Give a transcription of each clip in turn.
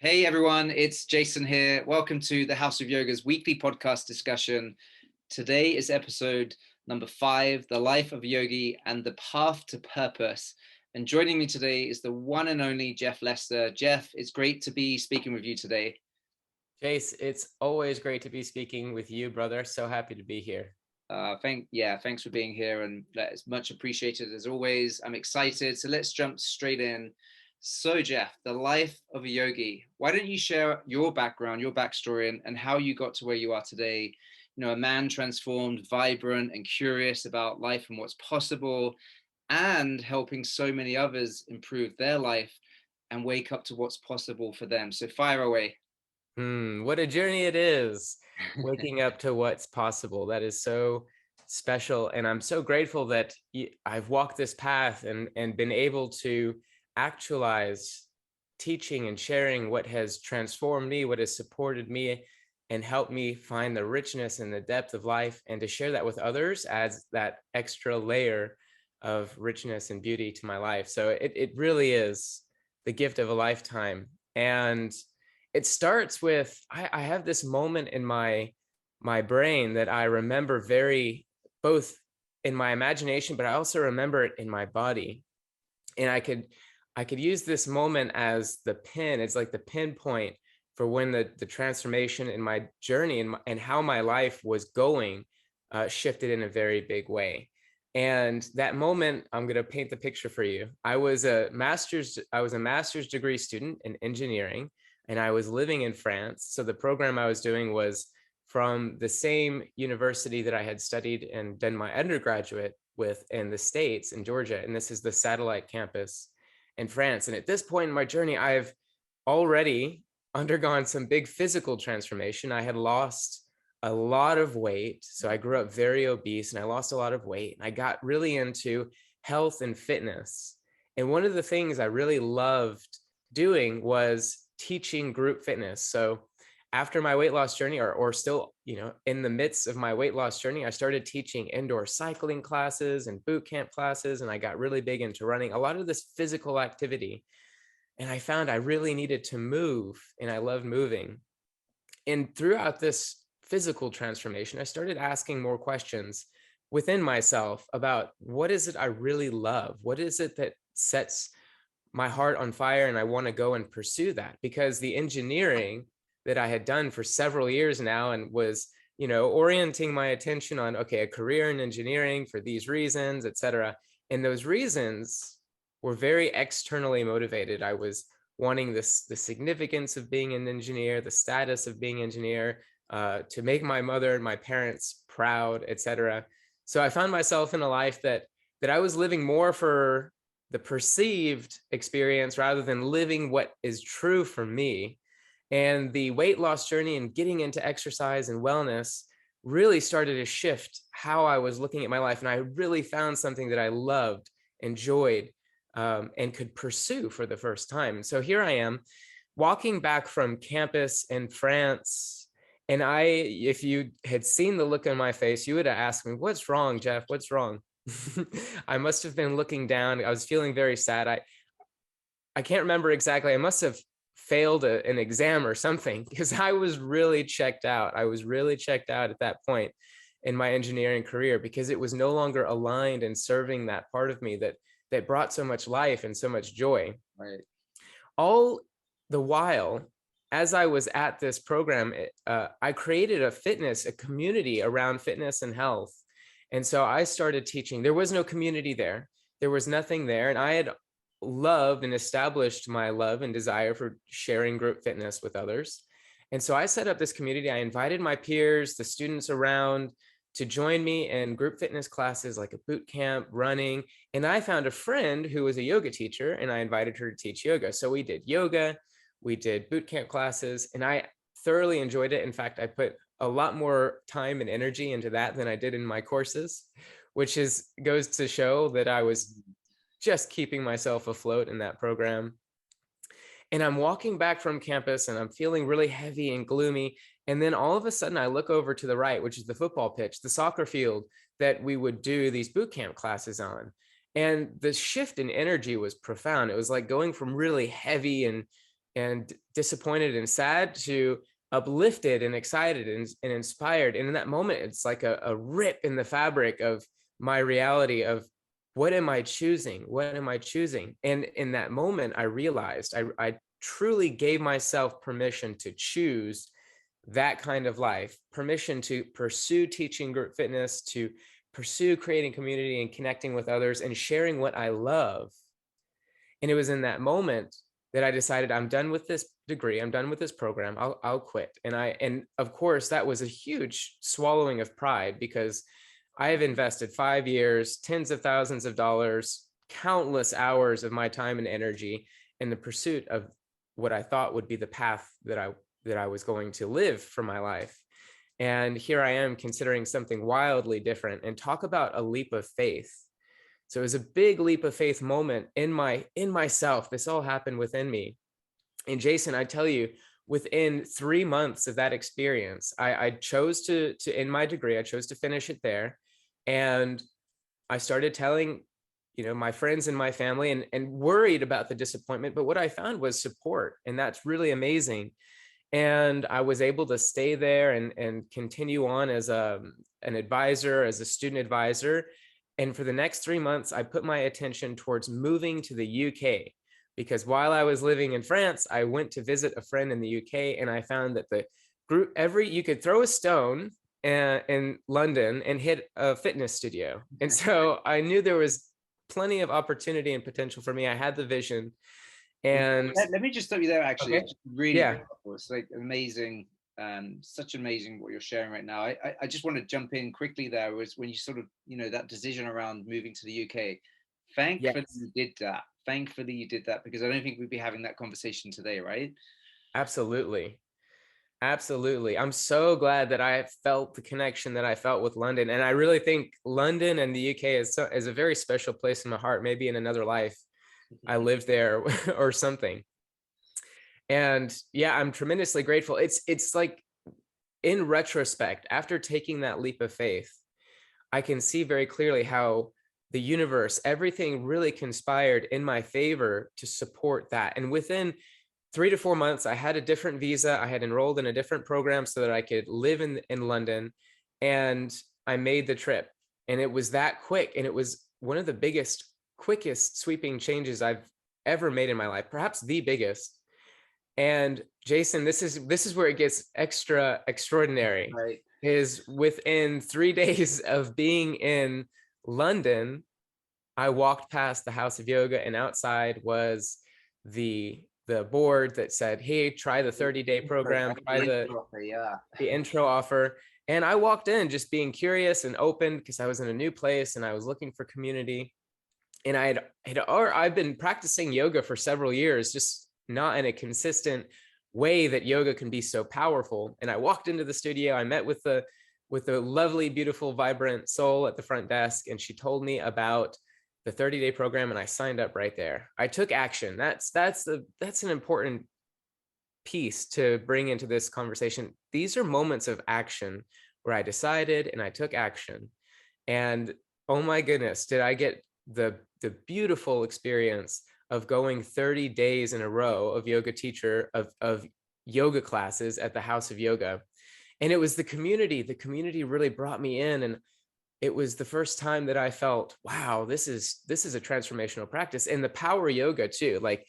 Hey everyone, it's Jason here. Welcome to the House of Yoga's weekly podcast discussion. Today is episode number 5, The Life of Yogi and the Path to Purpose. And joining me today is the one and only Jeff Lester. Jeff, it's great to be speaking with you today. Jace, it's always great to be speaking with you, brother. So happy to be here. Thanks for being here, and it's much appreciated as always. I'm excited. So let's jump straight in. So Jeff, the life of a yogi. Why don't you share your background, your backstory, and how you got to where you are today? You know, a man transformed, vibrant, and curious about life and what's possible, and helping so many others improve their life and wake up to what's possible for them. So fire away. What a journey it is, waking up to what's possible. That is so special. And I'm so grateful that I've walked this path and been able to actualize teaching and sharing what has transformed me, what has supported me, and helped me find the richness and the depth of life. And to share that with others adds that extra layer of richness and beauty to my life. So it really is the gift of a lifetime. And it starts with I have this moment in my brain that I remember very, both in my imagination, but I also remember it in my body. And I could use this moment as the pin. It's like the pinpoint for when the transformation in my journey and how my life was going shifted in a very big way. And that moment, I'm going to paint the picture for you. I was a master's degree student in engineering, and I was living in France. So the program I was doing was from the same university that I had studied and done my undergraduate with in the States, in Georgia. And this is the satellite campus in France. And at this point in my journey, I've already undergone some big physical transformation. I had lost a lot of weight. So I grew up very obese and I lost a lot of weight. And I got really into health and fitness. And one of the things I really loved doing was teaching group fitness. So after my weight loss journey, or still, in the midst of my weight loss journey, I started teaching indoor cycling classes and boot camp classes. And I got really big into running, a lot of this physical activity. And I found I really needed to move, and I loved moving. And throughout this physical transformation, I started asking more questions within myself about what is it I really love? What is it that sets my heart on fire, and I want to go and pursue that? Because the engineering that I had done for several years now and was, orienting my attention on, okay, a career in engineering for these reasons, et cetera. And those reasons were very externally motivated. I was wanting the significance of being an engineer, the status of being an engineer, to make my mother and my parents proud, et cetera. So I found myself in a life that I was living more for the perceived experience rather than living what is true for me. And the weight loss journey and getting into exercise and wellness really started to shift how I was looking at my life. And I really found something that I loved, enjoyed, and could pursue for the first time. And so here I am walking back from campus in France. And if you had seen the look on my face, you would have asked me, "What's wrong, Jeff? What's wrong?" I must have been looking down. I was feeling very sad. I can't remember exactly. I must have failed an exam or something, because I was really checked out. I was really checked out at that point in my engineering career, because it was no longer aligned and serving that part of me that brought so much life and so much joy. Right. All the while, as I was at this program, I created a community around fitness and health. And so I started teaching. There was no community there. There was nothing there. And I had loved and established my love and desire for sharing group fitness with others. And so I set up this community. I invited my peers, the students around, to join me in group fitness classes like a boot camp, running. And I found a friend who was a yoga teacher, and I invited her to teach yoga. So we did yoga, we did boot camp classes, and I thoroughly enjoyed it. In fact, I put a lot more time and energy into that than I did in my courses, which goes to show that I was just keeping myself afloat in that program. And I'm walking back from campus and I'm feeling really heavy and gloomy. And then all of a sudden I look over to the right, which is the football pitch, the soccer field that we would do these boot camp classes on. And the shift in energy was profound. It was like going from really heavy and and disappointed and sad to uplifted and excited and inspired. And in that moment, it's like a rip in the fabric of my reality of what am I choosing? What am I choosing? And in that moment, I realized I truly gave myself permission to choose that kind of life, permission to pursue teaching group fitness, to pursue creating community and connecting with others and sharing what I love. And it was in that moment that I decided I'm done with this degree. I'm done with this program. I'll quit. And of course that was a huge swallowing of pride because I have invested 5 years, tens of thousands of dollars, countless hours of my time and energy in the pursuit of what I thought would be the path that I was going to live for my life. And here I am considering something wildly different. And talk about a leap of faith. So it was a big leap of faith moment in myself. This all happened within me. And Jason, I tell you, within 3 months of that experience, I chose to end my degree. I chose to finish it there. And I started telling, my friends and my family and worried about the disappointment. But what I found was support. And that's really amazing. And I was able to stay there and continue on as an advisor, as a student advisor. And for the next 3 months, I put my attention towards moving to the UK because while I was living in France, I went to visit a friend in the UK and I found that the group, you could throw a stone in London and hit a fitness studio. And so I knew there was plenty of opportunity and potential for me. I had the vision. And let me just stop you there. Actually, okay. it's really, Yeah. really helpful. It's like amazing, such amazing what you're sharing right now. I just want to jump in quickly. There was when you sort of, that decision around moving to the UK. Thankfully, Yes. you did that. Thankfully, you did that because I don't think we'd be having that conversation today, right? Absolutely. Absolutely. I'm so glad that I felt the connection that I felt with London. And I really think London and the UK is a very special place in my heart. Maybe in another life, I lived there or something. And yeah, I'm tremendously grateful. It's like in retrospect, after taking that leap of faith, I can see very clearly how the universe, everything really conspired in my favor to support that. And within 3 to 4 months, I had a different visa. I had enrolled in a different program so that I could live in London. And I made the trip. And it was that quick. And it was one of the biggest, quickest sweeping changes I've ever made in my life, perhaps the biggest. And Jason, this is where it gets extra extraordinary. Right. Is within 3 days of being in London, I walked past the House of Yoga, and outside was the board that said, "Hey, try the 30-day program, try the intro offer." And I walked in just being curious and open because I was in a new place and I was looking for community. And I've been practicing yoga for several years, just not in a consistent way that yoga can be so powerful. And I walked into the studio, I met with the lovely, beautiful, vibrant soul at the front desk, and she told me about the 30-day program, and I signed up right there. I took action. That's an important piece to bring into this conversation. These are moments of action where I decided and I took action. And oh my goodness, did I get the beautiful experience of going 30 days in a row of yoga teacher of yoga classes at the House of Yoga. And it was the community really brought me in. And it was the first time that I felt, wow, this is a transformational practice. And the power yoga too, like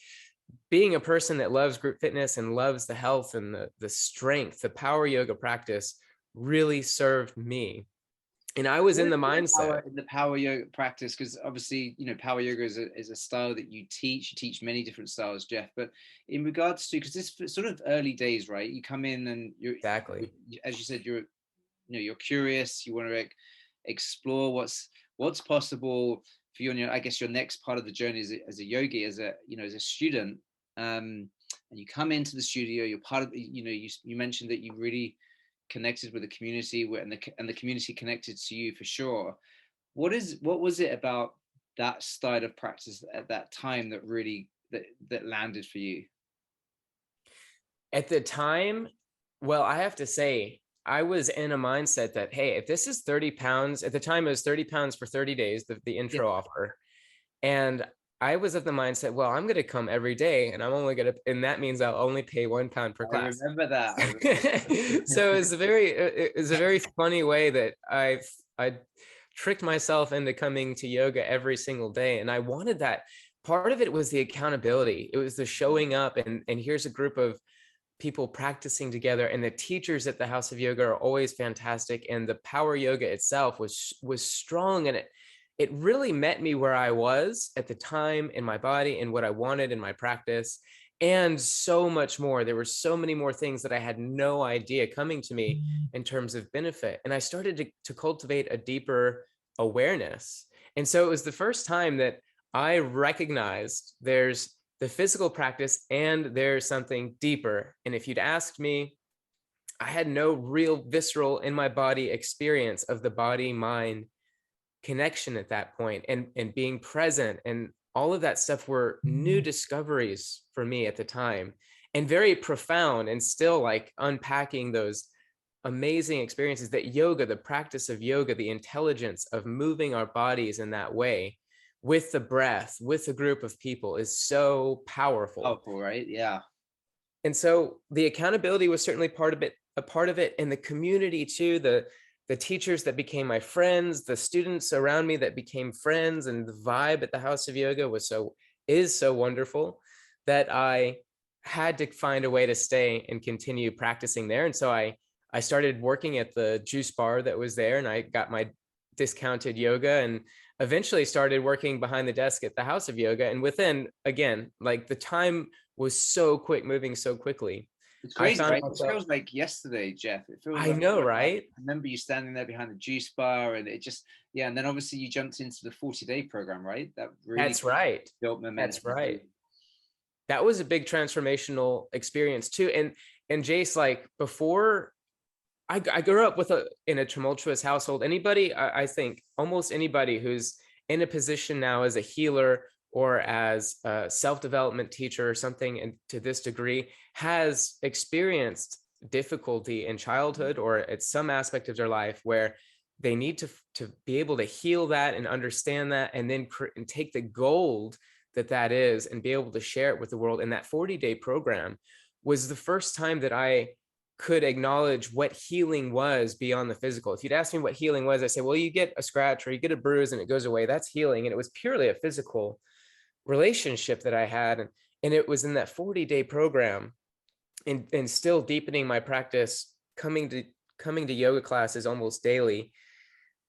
being a person that loves group fitness and loves the health and the strength, the power yoga practice really served me. And I was in the mindset. In the power yoga practice, because obviously, power yoga is a style that you teach. You teach many different styles, Jeff. But in regards to, because this sort of early days, right? You come in and Exactly, as you said, you're curious. You want to explore what's possible for you. And I guess your next part of the journey as a yogi, as a student. And you come into the studio. You're part of. You mentioned that you really connected with the community and the community connected to you for sure. What was it about that style of practice at that time that really that landed for you? at the time, well, I have to say, I was in a mindset that, hey, if this is 30 pounds, at the time it was 30 pounds for 30 days, the intro offer. And I was of the mindset, well, I'm going to come every day and I'm only going to, and that means I'll only pay £1 per I class. remember that. I remember So that. it's a very funny way that I tricked myself into coming to yoga every single day. And I wanted that. Part of it was the accountability. It was the showing up, and here's a group of people practicing together, and the teachers at the House of Yoga are always fantastic, and the power yoga itself was strong, and it really met me where I was at the time in my body and what I wanted in my practice, and so much more. There were so many more things that I had no idea coming to me in terms of benefit, and I started to cultivate a deeper awareness. And so it was the first time that I recognized there's the physical practice and there's something deeper. And if you'd asked me, I had no real visceral in my body experience of the body mind connection at that point, and being present, and all of that stuff were new discoveries for me at the time, and very profound, and still like unpacking those amazing experiences that yoga, the practice of yoga, the intelligence of moving our bodies in that way with the breath, with a group of people is so powerful. Powerful, right? Yeah. And so the accountability was certainly part of it, a part of it, and the community too, the teachers that became my friends, the students around me that became friends, and the vibe at the House of Yoga is so wonderful that I had to find a way to stay and continue practicing there. And so I started working at the juice bar that was there, and I got my discounted yoga, and eventually started working behind the desk at the House of Yoga. And within, again, like the time was so quick, moving so quickly. It's I crazy, found right? It myself, feels like yesterday, Jeff. It feels I like know, right? I remember you standing there behind the juice bar, and it just, yeah. And then obviously you jumped into the 40-day program, right? That really That's right. built That's momentum. right. That was a big transformational experience too. And Jace, like before, I grew up in a tumultuous household. Anybody, I think almost anybody who's in a position now as a healer or as a self-development teacher or something, and to this degree, has experienced difficulty in childhood or at some aspect of their life where they need to be able to heal that and understand that, and then and take the gold that is and be able to share it with the world. And that 40-day program was the first time that I could acknowledge what healing was beyond the physical. If you'd ask me what healing was, I say, well, you get a scratch or you get a bruise and it goes away. That's healing. And it was purely a physical relationship that I had. And it was in that 40-day program, and still deepening my practice, coming to yoga classes almost daily,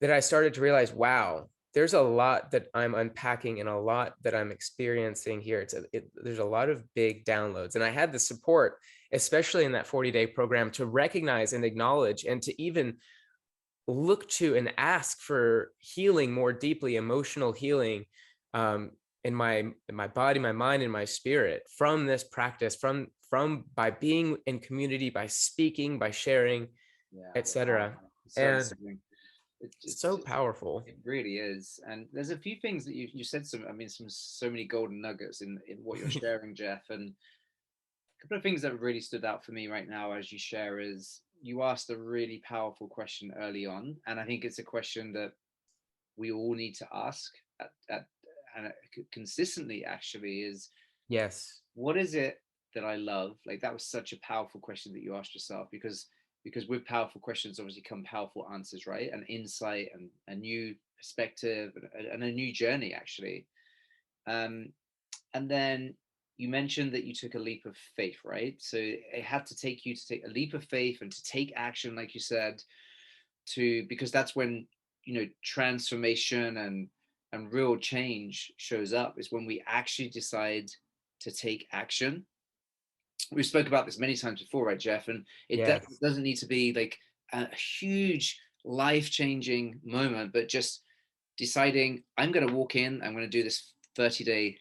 that I started to realize, wow, there's a lot that I'm unpacking and a lot that I'm experiencing here. There's a lot of big downloads. And I had the support, especially in that 40-day program, to recognize and acknowledge and to even look to and ask for healing more deeply, emotional healing, in my body, my mind, and my spirit from this practice, from by being in community, by speaking, by sharing, Yeah. etc. So And exciting. so powerful. It really is. And there's a few things that you said some, I mean, so many golden nuggets in what you're sharing, Jeff. And a couple of things that really stood out for me right now as you share is you asked a really powerful question early on. And I think it's a question that we all need to ask and consistently actually is, Yes. what is it that I love? Like that was such a powerful question that you asked yourself, because with powerful questions obviously come powerful answers, right? And insight and a new perspective and a new journey actually. Um, and then you mentioned that you took a leap of faith, right? So it had to take you to take a leap of faith and to take action, like you said, to because that's when transformation and real change shows up, is when we actually decide to take action. We spoke about this many times before, right, Jeff? And Yes. doesn't need to be like a huge life-changing moment, but just deciding I'm going to walk in, I'm going to do this 30-day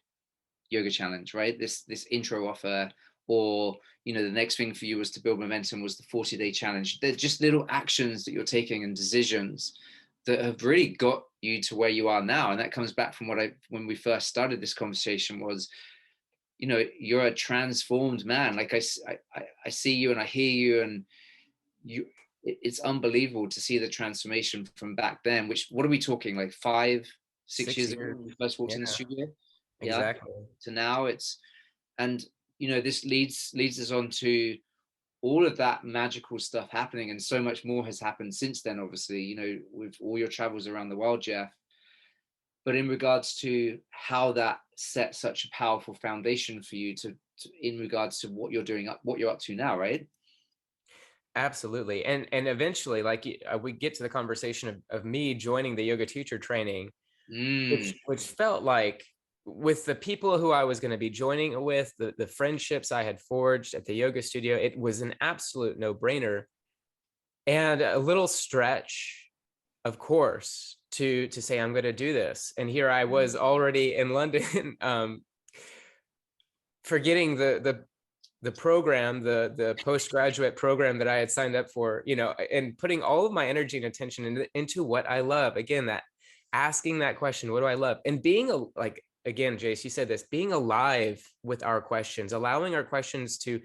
yoga challenge, right? This intro offer, or the next thing for you was to build momentum was the 40-day challenge. They're just little actions that you're taking and decisions that have really got you to where you are now. And that comes back from when we first started this conversation was, you're a transformed man. Like I see you and I hear you, and it's unbelievable to see the transformation from back then, which, what are we talking, like 5, 6 6 years ago years. when we first walked Yeah. in the studio? Yeah. exactly. So now it's, and this leads us on to all of that magical stuff happening, and so much more has happened since then, obviously, with all your travels around the world, Jeff. But in regards to how that set such a powerful foundation for you in regards to what you're doing, what you're up to now, right? Absolutely. And eventually, like we get to the conversation of me joining the yoga teacher training, Mm. which felt like, with the people who I was going to be joining it with, the friendships I had forged at the yoga studio, it was an absolute no-brainer, and a little stretch, of course, to say I'm going to do this. And here I was already in London, forgetting the program, the postgraduate program that I had signed up for, and putting all of my energy and attention into what I love. Again, that asking that question, what do I love? And being like, again, Jace, you said this, being alive with our questions, allowing our questions to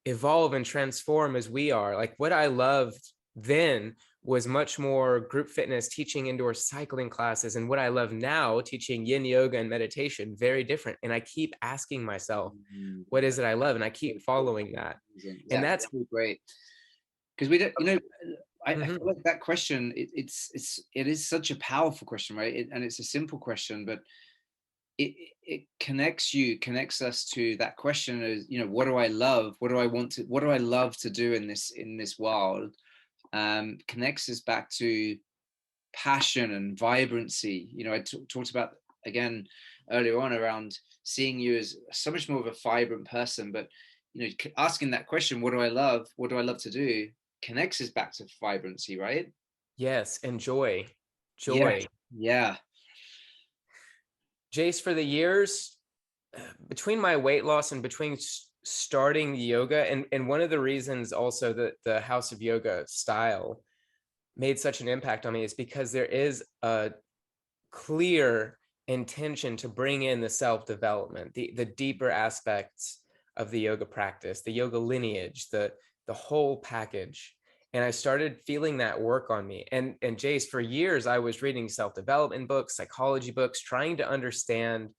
evolve and transform as we are. Like, what I loved then was much more group fitness, teaching indoor cycling classes, and what I love now, teaching yin yoga and meditation, very different. And I keep asking myself, what is it I love? And I keep following that. Yeah, And that's really great. Because we don't, I Mhm. feel like that question, it is such a powerful question, right? And it's a simple question, but it connects us to that question is, what do I love? What do I love to do in this world? Connects us back to passion and vibrancy. I talked about, again, earlier on, around seeing you as so much more of a vibrant person, but asking that question, what do I love? What do I love to do? Connects us back to vibrancy, right? yes, and joy. Yeah. Joy. Yeah. Jace, for the years between my weight loss and between starting yoga, and one of the reasons also that the House of Yoga style made such an impact on me is because there is a clear intention to bring in the self-development, the deeper aspects of the yoga practice, the yoga lineage, the whole package. And I started feeling that work on me. And Jace, for years I was reading self-development books, psychology books, trying to understand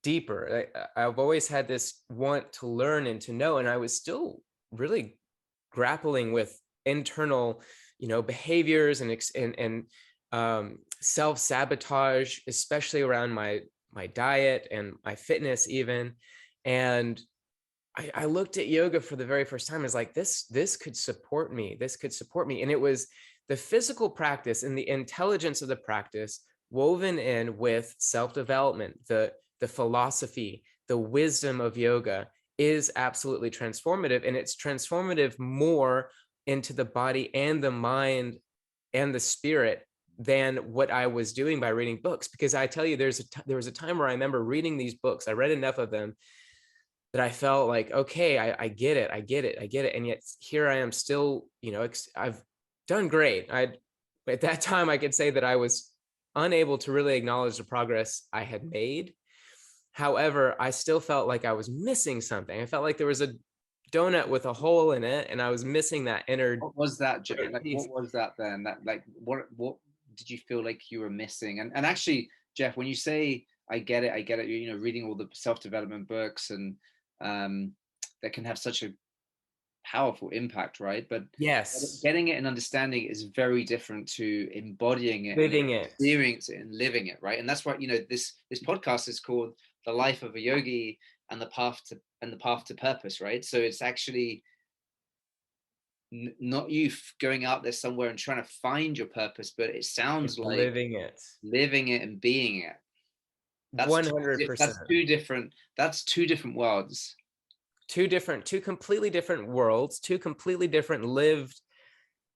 deeper. I've always had this want to learn and to know, and I was still really grappling with internal, behaviors and self-sabotage, especially around my diet and my fitness even. And I looked at yoga for the very first time as like, this could support me. This could support me. And it was the physical practice and the intelligence of the practice woven in with self-development, the philosophy, the wisdom of yoga is absolutely transformative. And it's transformative more into the body and the mind and the spirit than what I was doing by reading books. Because I tell you, there was a time where I remember reading these books. I read enough of them that I felt like, okay, I get it, I get it, I get it. And yet here I am still, I've done great. At that time, I could say that I was unable to really acknowledge the progress I had made. However, I still felt like I was missing something. I felt like there was a donut with a hole in it, and I was missing that inner What was that, like, piece. what was that then? That, like, what did you feel like you were missing? And actually, Jeff, when you say I get it, reading all the self-development books, and um that can have such a powerful impact, right? But Yes, getting it and understanding it is very different to embodying it and living it. experiencing it and living it, right? And that's why, this podcast is called The Life of a Yogi and the Path to Purpose, right? So it's actually not you going out there somewhere and trying to find your purpose, but it sounds It's like living it. living it and being it. That's 100%. that's two different worlds. Two completely different worlds, two completely different lived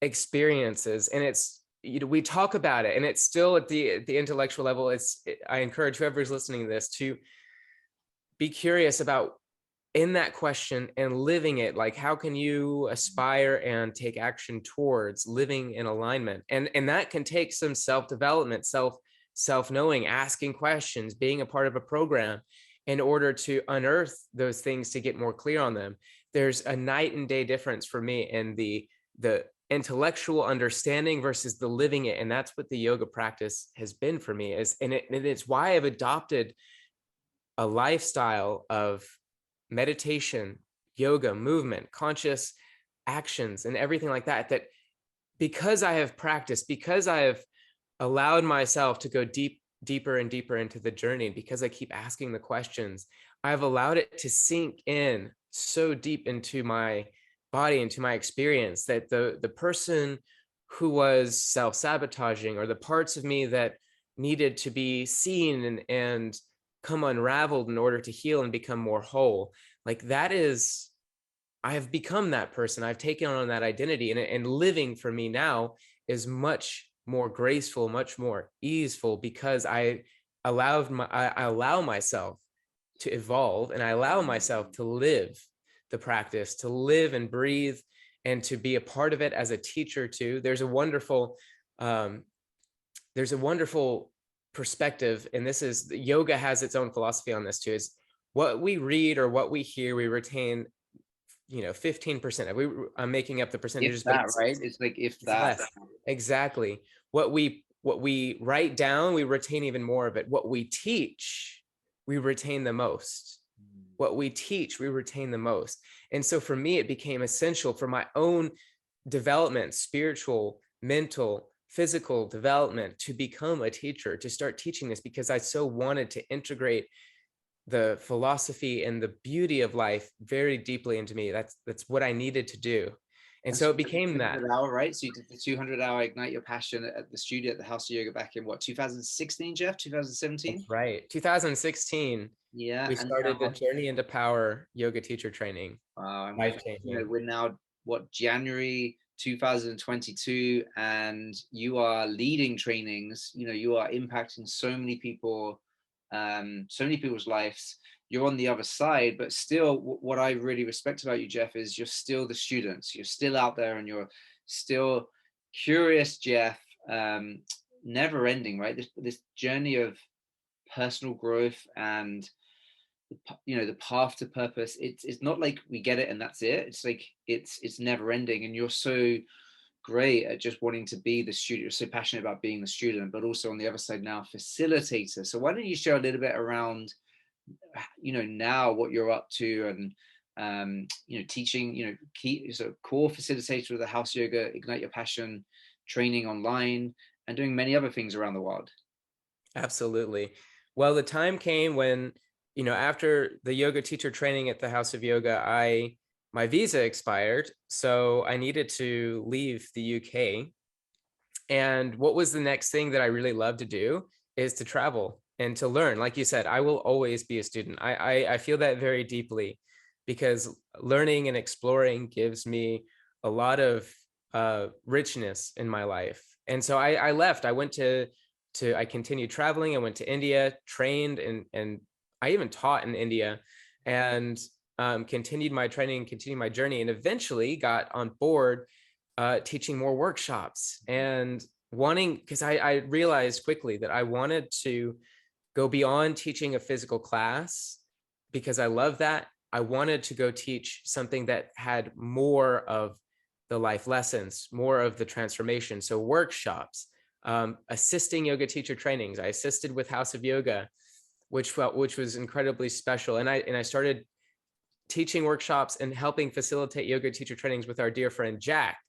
experiences. And it's, we talk about it and it's still at the intellectual level. I encourage whoever's listening to this to be curious about, in that question and living it. Like, how can you aspire and take action towards living in alignment? And that can take some self-development, self-knowing, asking questions, being a part of a program in order to unearth those things, to get more clear on them. There's a night and day difference for me in the intellectual understanding versus the living it. And that's what the yoga practice has been for me. And it's why I've adopted a lifestyle of meditation, yoga, movement, conscious actions, and everything like that, that because I have practiced, because I have allowed myself to go deeper and deeper into the journey, because I keep asking the questions, I've allowed it to sink in so deep into my body, into my experience, that the person who was self-sabotaging, or the parts of me that needed to be seen and come unraveled in order to heal and become more whole, like that is, I have become that person. I've taken on that identity, and living for me now is much more graceful, much more easeful, because I allow myself to evolve, and I allow myself to live the practice, to live and breathe, and to be a part of it as a teacher too. Um, there's a wonderful perspective, and this is, yoga has its own philosophy on this too. Is what we read or what we hear, we retain 15% of. I'm making up the If percentages, but that, right? It's like if it's that. less. Exactly. What we write down, we retain even more of it. What we teach, we retain the most. What we teach, we retain the most. And so for me, it became essential for my own development, spiritual, mental, physical development, to become a teacher, to start teaching this, because I so wanted to integrate the philosophy and the beauty of life very deeply into me. That's what I needed to do. And And so so it you did became the that. 200 hour, right? So you did the 200-hour Ignite Your Passion at the studio at the House of Yoga back in what, 2016, Jeff? 2017? That's right. 2016, Yeah. we And started the now, Journey into Power yoga teacher training. and Life changing. we're now what, January 2022, and you are leading trainings. You are impacting so many people, so many people's lives. You're on the other side, but still, what I really respect about you, Jeff, is you're still the students. You're still out there, and you're still curious, Jeff. Never ending, right? This journey of personal growth and the path to purpose. It's not like we get it and that's it. It's like it's never ending, and you're so great at just wanting to be the student. You're so passionate about being the student, but also on the other side now, facilitator. So why don't you share a little bit around now what you're up to, and teaching, key sort of core facilitator of the House Yoga Ignite Your Passion training online, and doing many other things around the world. Absolutely. Well, the time came when, after the yoga teacher training at the House of Yoga, my visa expired, so I needed to leave the UK. And what was the next thing that I really love to do is to travel and to learn. Like you said, I will always be a student. I feel that very deeply, because learning and exploring gives me a lot of richness in my life. And so I left. I went I continued traveling. I went to India, trained, and I even taught in India, and continued my training, continued my journey, and eventually got on board teaching more workshops, and wanting, because I realized quickly that I wanted to go beyond teaching a physical class, because I love that. I wanted to go teach something that had more of the life lessons, more of the transformation. So workshops, assisting yoga teacher trainings. I assisted with House of Yoga, which was incredibly special. And I started teaching workshops and helping facilitate yoga teacher trainings with our dear friend Jack.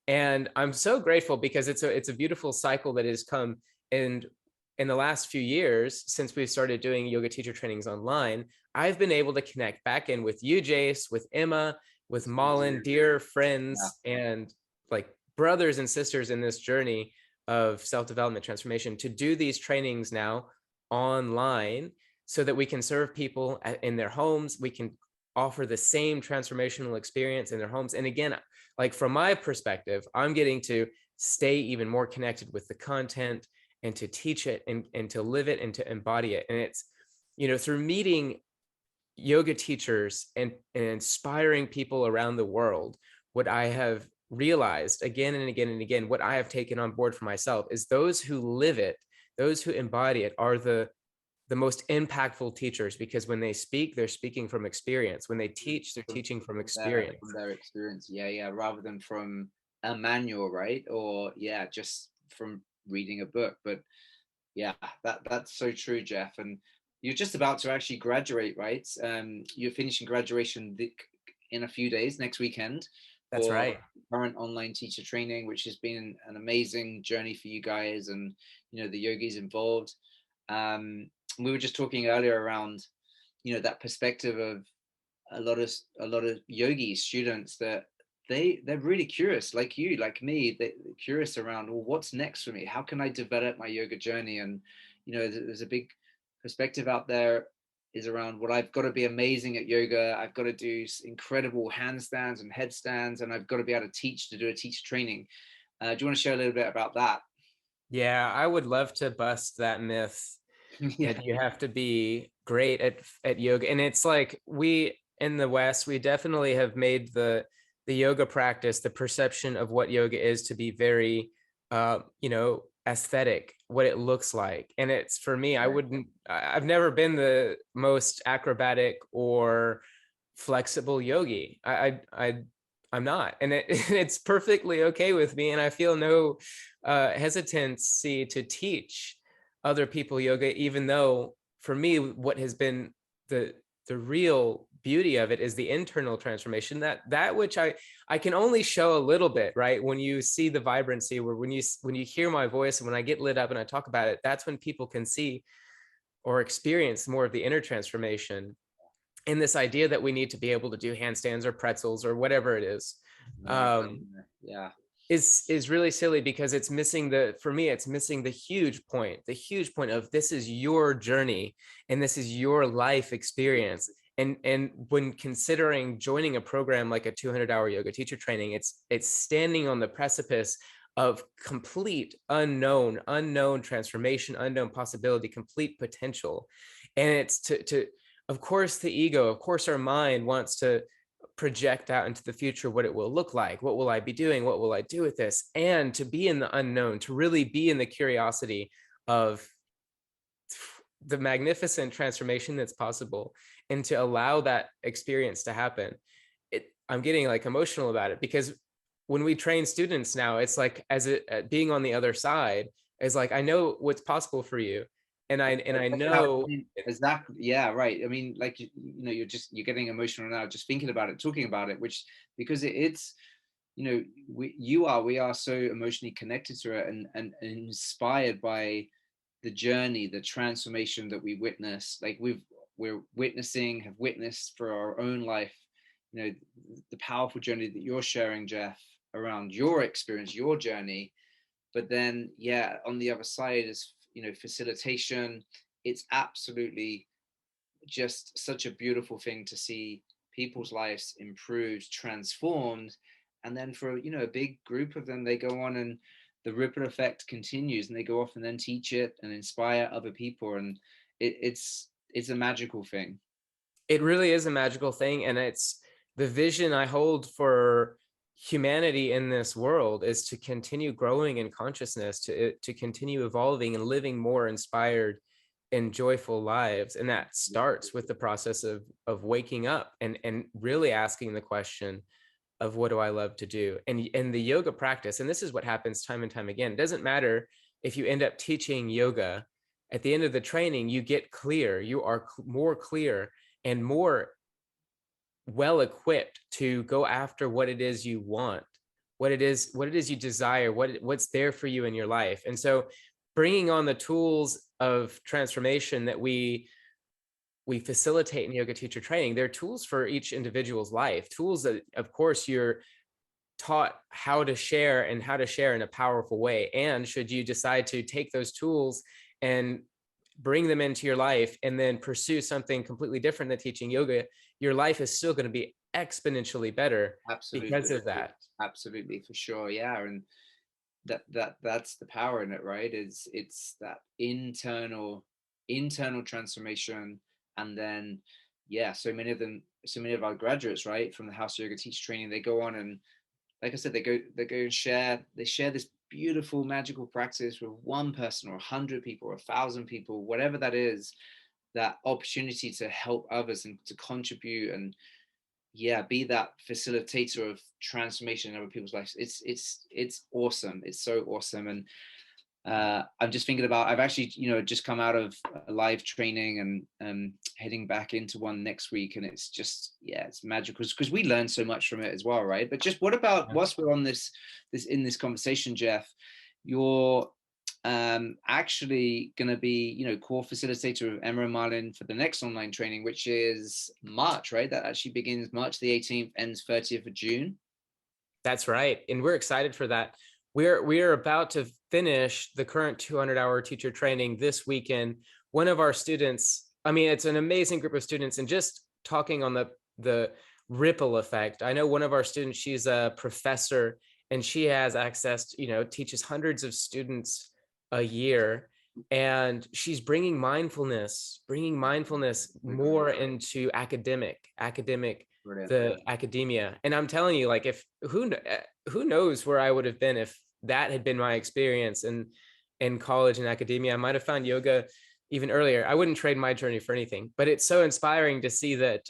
And I'm so grateful, because it's a beautiful cycle that has come. And in the last few years, since we started doing yoga teacher trainings online, I've been able to connect back in with you, Jace, with Emma, with Malin, dear Yeah. friends and like brothers and sisters in this journey of self-development transformation, to do these trainings now online, so that we can serve people in their homes. We can offer the same transformational experience in their homes. And again, like from my perspective, I'm getting to stay even more connected with the content, and to teach it, and to live it, and to embody it. And it's, through meeting yoga teachers and inspiring people around the world, what I have realized again and again and again, what I have taken on board for myself, is those who live it, those who embody it, are the most impactful teachers, because when they speak, they're speaking from experience. When they teach, they're teaching from From experience. their experience. Yeah, yeah, rather than from a manual, right? Or yeah, just from reading a book. But yeah, that's so true, Jeff. And you're just about to actually graduate, right? You're finishing graduation in a few days, next weekend, That's for right. current online teacher training, which has been an amazing journey for you guys and the yogis involved. We were just talking earlier around that perspective of a lot of yogi students that they're really curious, like you, like me. They're curious around, well, what's next for me? How can I develop my yoga journey? And there's a big perspective out there is around, well, I've got to be amazing at yoga. I've got to do incredible handstands and headstands, and I've got to be able to teach to do a teacher training. Do you want to share a little bit about that? Yeah, I would love to bust that myth Yeah. that you have to be great at yoga. And it's like, we in the West, we definitely have made the yoga practice, the perception of what yoga is, to be very aesthetic, what it looks like. And it's, for me, I've never been the most acrobatic or flexible yogi. I'm not, and it's perfectly okay with me. And I feel no hesitancy to teach other people yoga, even though for me, what has been the real beauty of it is the internal transformation, that which I can only show a little bit, right? When you see the vibrancy, where when you hear my voice and when I get lit up and I talk about it, that's when people can see or experience more of the inner transformation. And this idea that we need to be able to do handstands or pretzels or whatever it is, No, um, yeah. is really silly, because it's missing for me, it's missing the huge point of, this is your journey and this is your life experience. And when considering joining a program like a 200-hour yoga teacher training, it's standing on the precipice of complete unknown transformation, unknown possibility, complete potential. And it's to of course, the ego, of course, our mind wants to project out into the future what it will look like. What will I be doing? What will I do with this? And to be in the unknown, to really be in the curiosity of the magnificent transformation that's possible, and to allow that experience to happen. I'm getting like emotional about it, because when we train students now, it's like, being on the other side is like, I know what's possible for you. And I know. Exactly. Yeah, right. I mean, like, you're getting emotional now just thinking about it, talking about it, which, because it's we are so emotionally connected to it, and inspired by the journey, the transformation that we witness. Like, have witnessed for our own life, the powerful journey that you're sharing, Jeff, around your experience, your journey. But then, yeah, on the other side is, facilitation. It's absolutely just such a beautiful thing to see people's lives improved, transformed. And then for, a big group of them, they go on, and the ripple effect continues, and they go off and then teach it and inspire other people. And it's a magical thing. It really is a magical thing, and it's the vision I hold for humanity in this world, is to continue growing in consciousness, to continue evolving and living more inspired and joyful lives. And that starts with the process of waking up and really asking the question of, what do I love to do? And the yoga practice, and this is what happens time and time again. It doesn't matter if you end up teaching yoga, at the end of the training, you get clear, you are more clear and more well equipped to go after what it is you want, what it is you desire, what's there for you in your life. And so bringing on the tools of transformation that we facilitate in yoga teacher training, they're tools for each individual's life, tools that, of course, you're taught how to share, and how to share in a powerful way. And should you decide to take those tools and bring them into your life, and then pursue something completely different than teaching yoga, your life is still going to be exponentially better because Absolutely. of that. Absolutely, for sure. Yeah. And that's the power in it, right? It's that internal transformation. And then, yeah, so many of our graduates, right, from the house yoga teacher training, they go on, and like I said, they go and share this beautiful magical practice with one person or 100 people or 1,000 people, whatever that is, that opportunity to help others and to contribute, and yeah, be that facilitator of transformation in other people's lives. It's awesome. It's so awesome. And I'm just thinking about, I've actually, just come out of a live training and heading back into one next week. And it's just, yeah, it's magical because we learn so much from it as well, right? But just what about, Yeah. whilst we're on in this conversation, Jeff, you're actually going to be, core facilitator of Emma and Marlin for the next online training, which is March, right? That actually begins March the 18th, ends 30th of June. That's right. And we're excited for that. We're about to finish the current 200-hour teacher training this weekend. One of our students, I mean, it's an amazing group of students, and just talking on the ripple effect. I know one of our students, she's a professor, and she has access to, teaches hundreds of students a year, and she's bringing mindfulness more into Brilliant. the academia. And I'm telling you, like, if who knows where I would have been if that had been my experience in college and academia. I might have found yoga even earlier. I wouldn't trade my journey for anything. But it's so inspiring to see that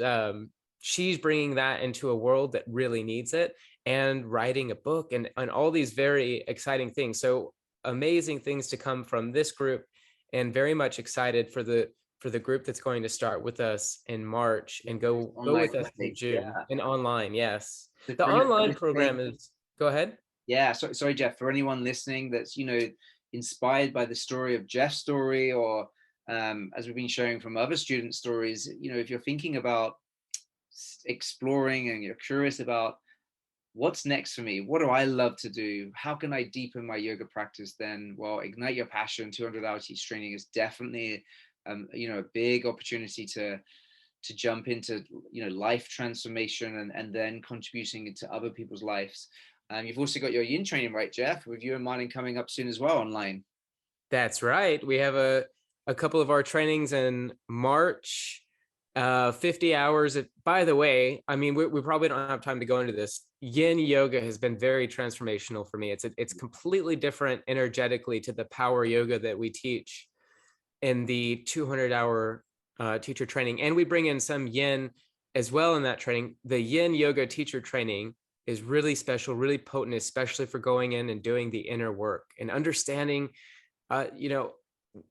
she's bringing that into a world that really needs it, and writing a book, and all these very exciting things. So amazing things to come from this group, and very much excited for the group that's going to start with us in March and go Online with us in training, June yeah. and online. Yes. So The for anyone online listening, program is, go ahead. yeah, sorry, Jeff. For anyone listening that's inspired by the story of Jeff's story, or as we've been sharing from other student stories, if you're thinking about exploring and you're curious about what's next for me, what do I love to do, how can I deepen my yoga practice, then well, Ignite Your Passion 200-hour teach training is definitely a big opportunity to jump into life transformation and then contributing into other people's lives. You've also got your yin training, right, Jeff, with you and Martin coming up soon as well online. That's right. We have a couple of our trainings in March, 50 hours. By the way, I mean, we probably don't have time to go into this. Yin yoga has been very transformational for me. It's completely different energetically to the power yoga that we teach in the 200-hour teacher training. And we bring in some yin as well in that training. The yin yoga teacher training is really special, really potent, especially for going in and doing the inner work and understanding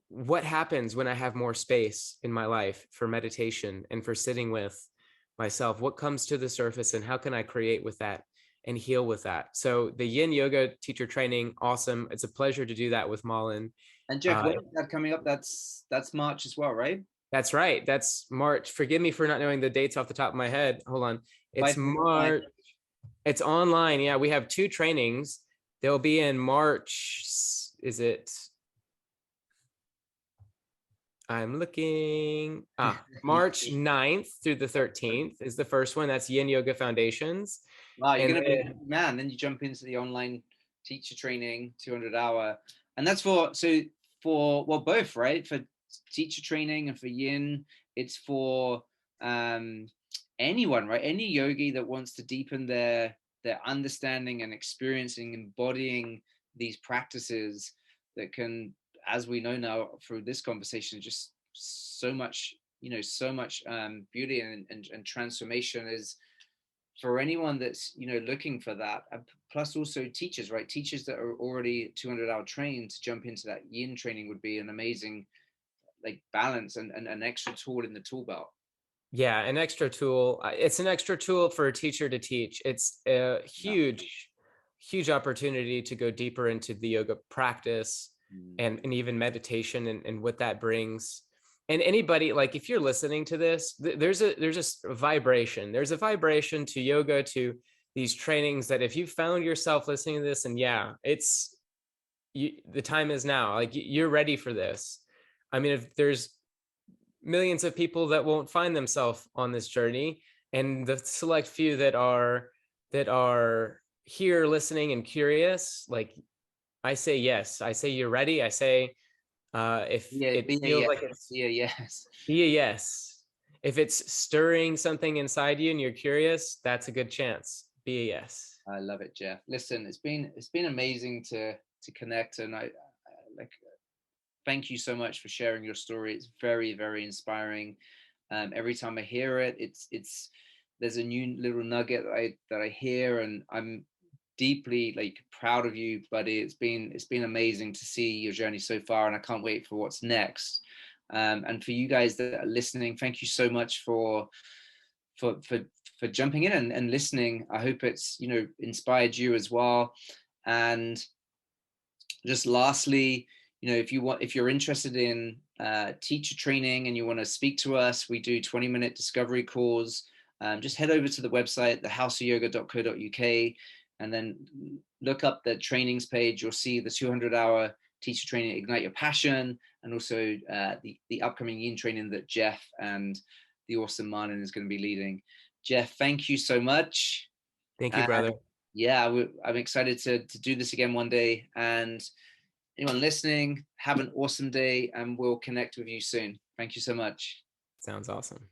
what happens when I have more space in my life for meditation and for sitting with myself. What comes to the surface, and how can I create with that and heal with that? So the yin yoga teacher training, awesome. It's a pleasure to do that with Malin. And Jeff, when is that coming up? That's March as well, right? That's right. That's March. Forgive me for not knowing the dates off the top of my head. Hold on. It's March. It's online. Yeah, we have two trainings. They'll be in March. Is it? I'm looking. March 9th through the 13th is the first one. That's Yin Yoga Foundations. Wow, you're And gonna be a man. Then you jump into the online teacher training 200-hour, and that's for well, both, right? For teacher training and for yin, it's for um anyone, right? Any yogi that wants to deepen their understanding and experiencing, embodying these practices that can, as we know now through this conversation, just so much, so much beauty and transformation is for anyone that's looking for that. Plus also teachers, right? Teachers that are already 200-hour trained to jump into that yin training would be an amazing like balance and an extra tool in the tool belt. yeah, an extra tool. It's an extra tool for a teacher to teach. It's a Yeah. huge opportunity to go deeper into the yoga practice and even meditation and what that brings. And anybody, like, if you're listening to this, there's a vibration. There's a vibration to yoga, to these trainings, that if you found yourself listening to this, and yeah, the time is now, like, you're ready for this. I mean, if there's millions of people that won't find themselves on this journey, and the select few that are here listening and curious, like, I say yes. I say you're ready. I say if Yeah, it be a feels yes. like it's, Be a yes. be a yes. If it's stirring something inside you and you're curious, that's a good chance. Be a yes. I love it, Jeff. Listen, it's been amazing to connect, and I like thank you so much for sharing your story. It's very, very inspiring. Every time I hear it, it's there's a new little nugget that I hear, and I'm deeply like proud of you, buddy. It's been amazing to see your journey so far, and I can't wait for what's next. And for you guys that are listening, thank you so much for for for jumping in and listening. I hope it's, you know, inspired you as well. And just lastly, you know, if you're interested in teacher training and you want to speak to us, we do 20-minute discovery calls. Just head over to the website, thehouseofyoga.co.uk, and then look up the trainings page. You'll see the 200-hour teacher training, Ignite Your Passion, and also the upcoming yin training that Jeff and the awesome Marlon is going to be leading. Jeff, thank you so much. Thank you, brother. Yeah, I'm excited to do this again one day. And anyone listening, have an awesome day, and we'll connect with you soon. Thank you so much. Sounds awesome.